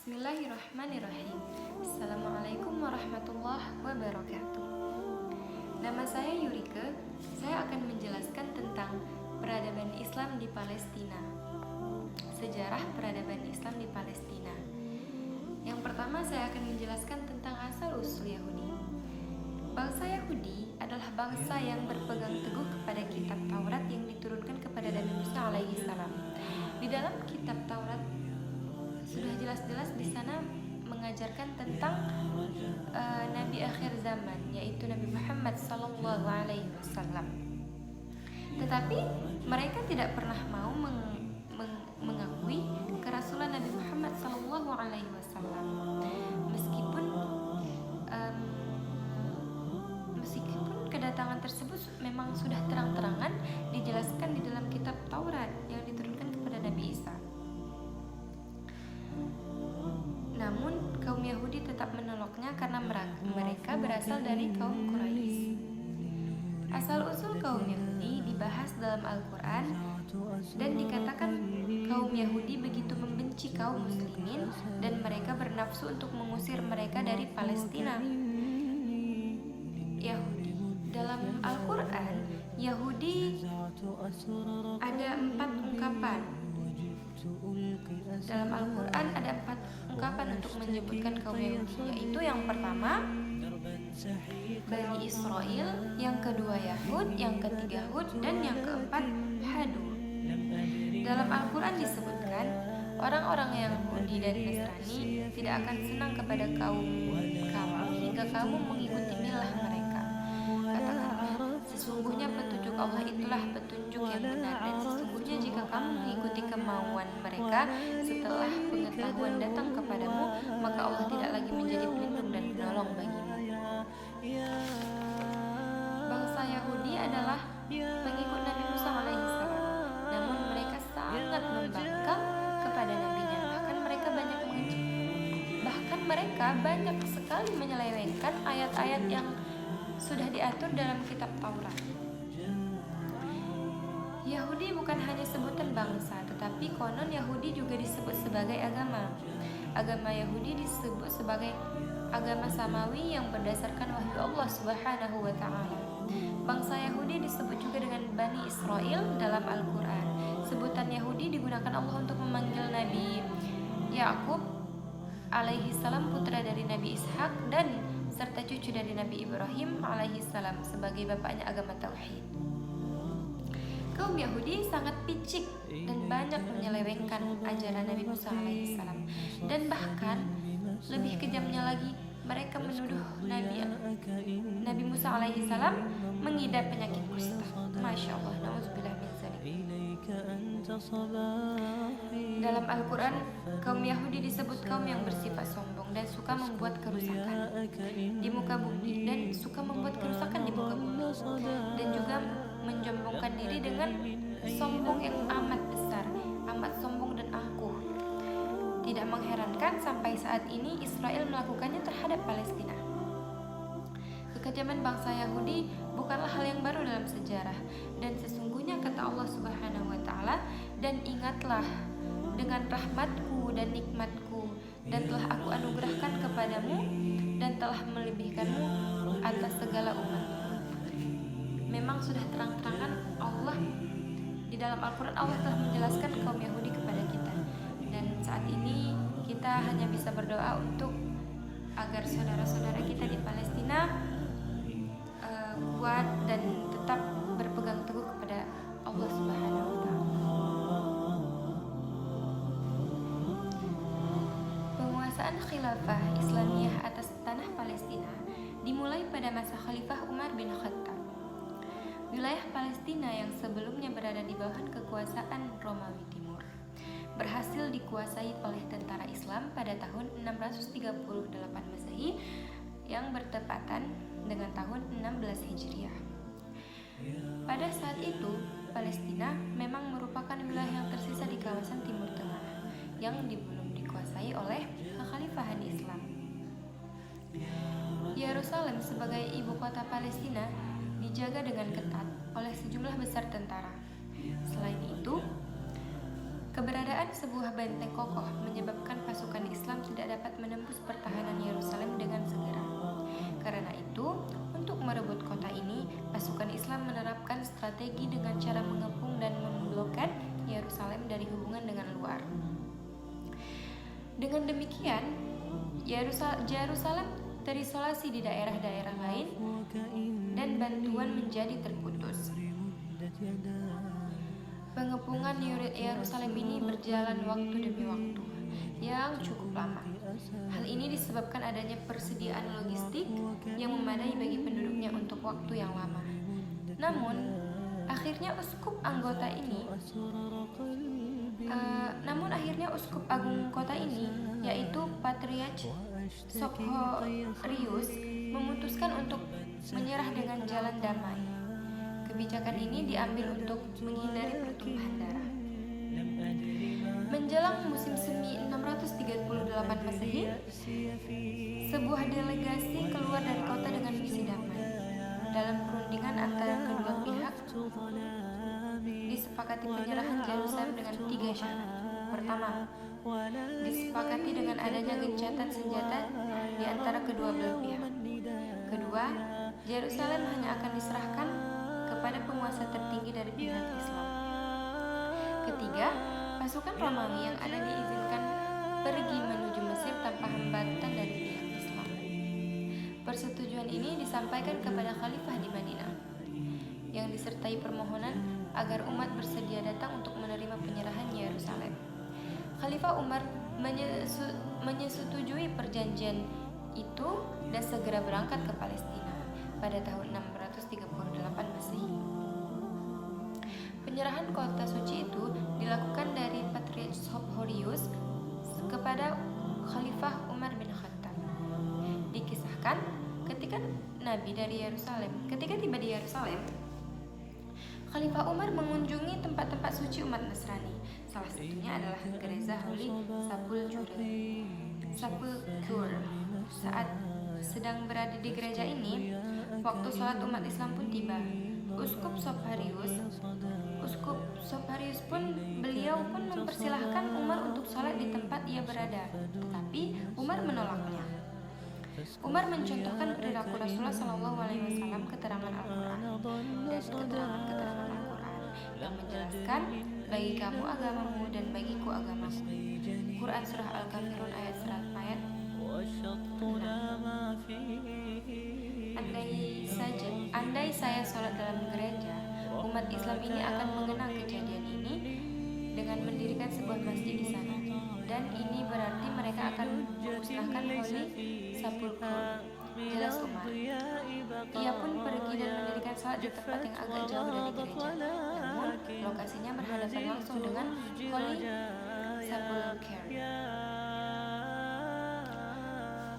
Bismillahirrahmanirrahim. Assalamualaikum warahmatullahi wabarakatuh. Nama saya Yurike. Saya akan menjelaskan tentang peradaban Islam di Palestina. Sejarah peradaban Islam di Palestina. Yang pertama saya akan menjelaskan tentang asal-usul Yahudi. Bangsa Yahudi adalah bangsa yang berpegang teguh kepada kitab Taurat yang diturunkan kepada Nabi Musa alaihi salam. Di dalam kitab Taurat sudah jelas-jelas di sana mengajarkan tentang Nabi akhir zaman, yaitu Nabi Muhammad Sallallahu Alaihi Wasallam. Tetapi mereka tidak pernah mau mengakui kerasulan Nabi Muhammad Sallallahu Alaihi Wasallam, meskipun kedatangan tersebut memang sudah terang-terangan dijelaskan di dalam kitab Taurat yang diturunkan kepada Nabi Isa. Namun kaum Yahudi tetap menolaknya karena mereka berasal dari kaum Quraisy. Asal-usul kaum Yahudi dibahas dalam Al-Quran dan dikatakan kaum Yahudi begitu membenci kaum muslimin dan mereka bernafsu untuk mengusir mereka dari Palestina. Yahudi dalam Al-Quran, Yahudi ada 4 ungkapan. Dalam Al-Quran ada 4 ungkapan untuk menyebutkan kaum Yahudi, yaitu yang pertama Bani Israel, yang kedua Yahud, yang ketiga Hud, dan yang keempat Hadu. Dalam Al-Quran disebutkan orang-orang Yahudi dan Nasrani tidak akan senang kepada kaum kamu hingga kamu mengikuti milah mereka. Katakanlah, sesungguhnya petunjuk Allah itulah petunjuk yang benar, dan sesungguhnya jika kamu mengikuti kemauan mereka setelah pengetahuan datang kepadamu, maka Allah tidak lagi menjadi pelindung dan penolong bagimu. Bangsa Yahudi adalah pengikut Nabi Musa alaihissalam, namun mereka sangat membangkang kepada nabinya. Bahkan mereka banyak sekali menyelewengkan ayat-ayat yang sudah diatur dalam kitab Taurat. Yahudi bukan hanya sebutan bangsa, tetapi konon Yahudi juga disebut sebagai agama. Agama Yahudi disebut sebagai agama samawi yang berdasarkan wahyu Allah Subhanahu wa taala. Bangsa Yahudi disebut juga dengan Bani Israel dalam Al-Quran. Sebutan Yahudi digunakan Allah untuk memanggil Nabi Yakub alaihi salam, putra dari Nabi Ishak, dan serta cucu dari Nabi Ibrahim alaihi salam sebagai bapaknya agama tauhid. Kaum Yahudi sangat picik dan banyak menyelewengkan ajaran Nabi Musa alaihi salam, dan bahkan lebih kejamnya lagi, mereka menuduh Nabi Musa alaihi salam mengidap penyakit kusta. Masya Allah, na'udzubillah min dzalik. Dalam Al-Quran, kaum Yahudi disebut kaum yang bersifat sombong dan suka membuat kerusakan di muka bumi, dan juga menjombongkan diri dengan sombong yang amat besar, amat sombong dan angkuh. Tidak mengherankan sampai saat ini Israel melakukannya terhadap Palestina. Kekejaman bangsa Yahudi bukanlah hal yang baru dalam sejarah, dan sesungguhnya kata Allah Subhanahu wa taala, dan ingatlah dengan rahmatku dan nikmatku, dan telah aku anugerahkan kepadamu dan telah melebihkanmu atas segala umat. Memang sudah terang-terangan Allah di dalam Al-Quran, Allah telah menjelaskan kaum Yahudi kepada kita, dan saat ini kita hanya bisa berdoa untuk agar saudara-saudara kita di Palestina kuat dan tetap berpegang teguh kepada Allah Subhanahu wa taala. Penguasaan khilafah Islamiyah atas tanah Palestina dimulai pada masa Khalifah Umar bin Khattab. Wilayah Palestina yang sebelumnya berada di bawah kekuasaan Romawi Timur berhasil dikuasai oleh tentara Islam pada tahun 638 Masehi yang bertepatan dengan tahun 16 Hijriah. Pada saat itu, Palestina memang merupakan wilayah yang tersisa di kawasan Timur Tengah yang belum dikuasai oleh kekhalifahan Islam. Yerusalem sebagai ibu kota Palestina dijaga dengan ketat oleh sejumlah besar tentara. Selain itu, Keberadaan sebuah benteng kokoh menyebabkan pasukan Islam tidak dapat menembus pertahanan Yerusalem dengan segera. Karena itu, untuk merebut kota ini, pasukan Islam menerapkan strategi dengan cara mengepung dan memblokade Yerusalem dari hubungan dengan luar. Dengan demikian, Yerusalem terisolasi di daerah-daerah lain dan bantuan menjadi terputus. Pengepungan Yerusalem ini berjalan waktu demi waktu yang cukup lama. Hal ini disebabkan adanya persediaan logistik yang memadai bagi penduduknya untuk waktu yang lama. Namun, akhirnya uskup agung kota ini, yaitu Patriarch Sophorius, memutuskan untuk menyerah dengan jalan damai. Kebijakan ini diambil untuk menghindari pertumpahan darah. Menjelang musim semi 638 Masehi, sebuah delegasi keluar dari kota dengan misi damai. Dalam perundingan antara kedua pihak, disepakati penyerahan Yerusalem dengan 3 syarat. Pertama, disepakati dengan adanya gencatan senjata di antara kedua belah pihak. Kedua, Yerusalem hanya akan diserahkan kepada penguasa tertinggi dari pihak Islam. Ketiga, pasukan Romawi yang ada diizinkan pergi menuju Mesir tanpa hambatan dari pihak Islam. Persetujuan ini disampaikan kepada Khalifah di Madinah, yang disertai permohonan agar umat bersedia datang untuk menerima penyerahan Yerusalem. Khalifah Umar menyetujui perjanjian itu dan segera berangkat ke Palestina pada tahun 638 Masehi. Penyerahan kota suci itu dilakukan dari Patriarch Sophorius kepada Khalifah Umar bin Khattab. Dikisahkan ketika tiba di Yerusalem, Khalifah Umar mengunjungi tempat-tempat suci umat Nasrani. Salah satunya adalah gereja Holy Sepulchre. Saat sedang berada di gereja ini, waktu sholat umat Islam pun tiba. Uskup Sopharius pun mempersilahkan Umar untuk sholat di tempat ia berada, tetapi Umar menolaknya. Umar mencontohkan perilaku Rasulullah SAW, keterangan Al-Quran dan keterangan Al-Quran yang menjelaskan bagi kamu agamamu dan bagiku agamaku. Quran surah Al-Kafirun ayat 6. Andai saya sholat dalam gereja, umat Islam ini akan mengenang kejadian ini dengan mendirikan sebuah masjid di sana, dan ini berarti mereka akan memusnahkan Holy Sepulchre. Jelas Umar. Ia pun pergi dan mendirikan sholat di tempat yang agak jauh dari gereja, namun lokasinya berhadapan langsung dengan Holy Sepulchre.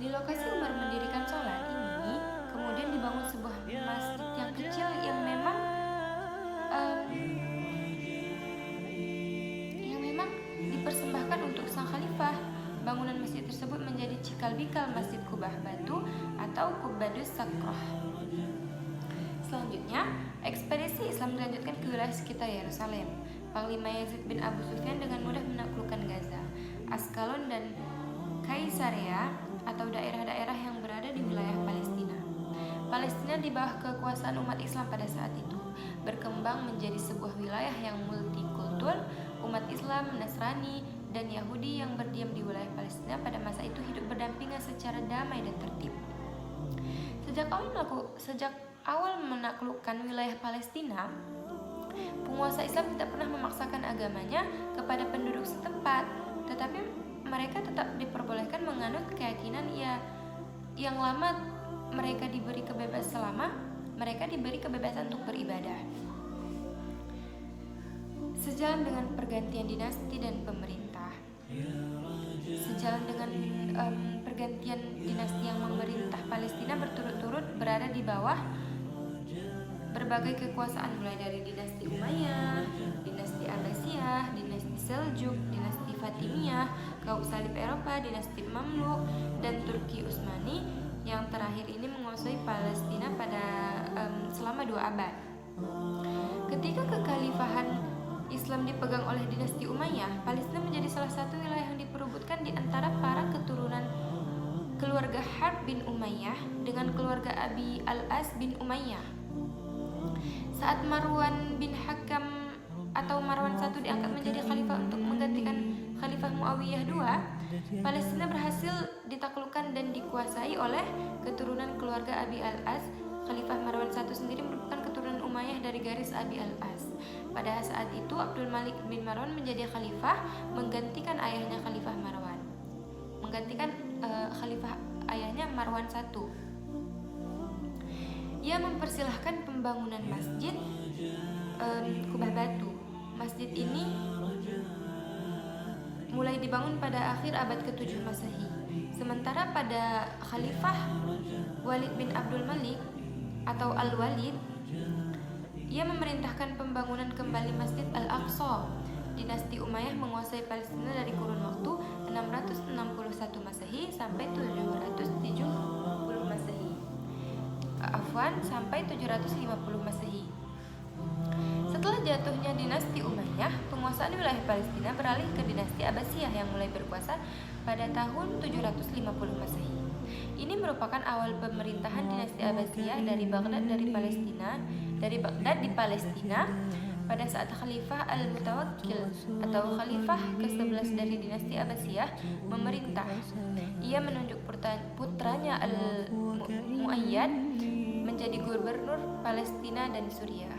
Di lokasi Umar mendirikan sholat ini, kemudian dibangun sebuah masjid yang kecil yang memang dipersembahkan untuk sang khalifah. Bangunan masjid tersebut menjadi cikal bakal Masjid Kubah Batu atau Qubbadus Sakroh. Selanjutnya, ekspedisi Islam dilanjutkan ke wilayah sekitar Yerusalem. Panglima Yazid bin Abu Sufyan dengan mudah menaklukkan Gaza, Askalon, dan Kaisarea atau daerah-daerah yang berada di wilayah Palestina. Palestina di bawah kekuasaan umat Islam pada saat itu berkembang menjadi sebuah wilayah yang multikultur. Umat Islam, Nasrani, dan Yahudi yang berdiam di wilayah Palestina pada masa itu hidup berdampingan secara damai dan tertib. Sejak awal menaklukkan wilayah Palestina, penguasa Islam tidak pernah memaksakan agamanya kepada penduduk setempat, tetapi mereka tetap diperbolehkan menganut keyakinan yang lama. Mereka diberi kebebasan untuk beribadah. Sejalan dengan pergantian dinasti dan pemerintah, yang memerintah Palestina berturut-turut berada di bawah berbagai kekuasaan, mulai dari dinasti Umayyah, dinasti Abbasiyah, dinasti Seljuk, dinasti Fatimiyah, kaum salib Eropa, dinasti Mamluk, dan Turki Utsmani yang terakhir ini menguasai Palestina selama 2 abad. Ketika kekhalifahan Islam dipegang oleh dinasti Umayyah, Ka'ab bin Umayyah dengan keluarga Abi Al-As bin Umayyah. Saat Marwan bin Hakam atau Marwan I diangkat menjadi khalifah untuk menggantikan Khalifah Muawiyah II, Palestina berhasil ditaklukkan dan dikuasai oleh keturunan keluarga Abi Al-As. Khalifah Marwan I sendiri merupakan keturunan Umayyah dari garis Abi Al-As. Pada saat itu Abdul Malik bin Marwan menjadi khalifah menggantikan ayahnya Khalifah Marwan. Khalifah ayahnya Marwan I. Ia mempersilahkan pembangunan masjid kubah batu. Masjid ini mulai dibangun pada akhir abad ke-7 Masehi. Sementara pada Khalifah Walid bin Abdul Malik atau Al-Walid, ia memerintahkan pembangunan kembali Masjid Al-Aqsa. Dinasti Umayyah menguasai Palestina dari kurun waktu 661 Masehi sampai 770 Masehi. Sampai 750 Masehi. Setelah jatuhnya dinasti Umayyah, penguasaan wilayah Palestina beralih ke dinasti Abbasiyah yang mulai berkuasa pada tahun 750 Masehi. Ini merupakan awal pemerintahan dinasti Abbasiyah dari Baghdad di Palestina pada saat Khalifah Al-Mutawakkil atau Khalifah ke-11 dari dinasti Abbasiyah memerintah. Ia menunjuk putranya Al-Mu'ayyad menjadi gubernur Palestina dan Suriah.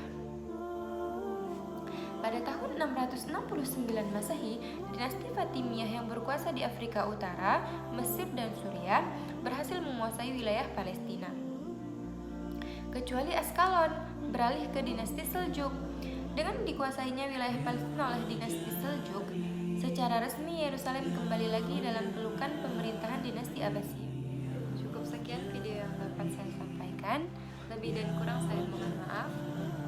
Pada tahun 669 Masehi, dinasti Fatimiyah yang berkuasa di Afrika Utara, Mesir dan Suriah berhasil menguasai wilayah Palestina. Kecuali Askalon beralih ke dinasti Seljuk. Dengan dikuasainya wilayah Palestina oleh dinasti Seljuk, secara resmi Yerusalem kembali lagi dalam pelukan pemerintahan dinasti Abbasiyah. Cukup sekian video yang dapat saya sampaikan. Lebih dan kurang saya mohon maaf.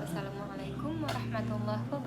Wassalamualaikum warahmatullahi wabarakatuh.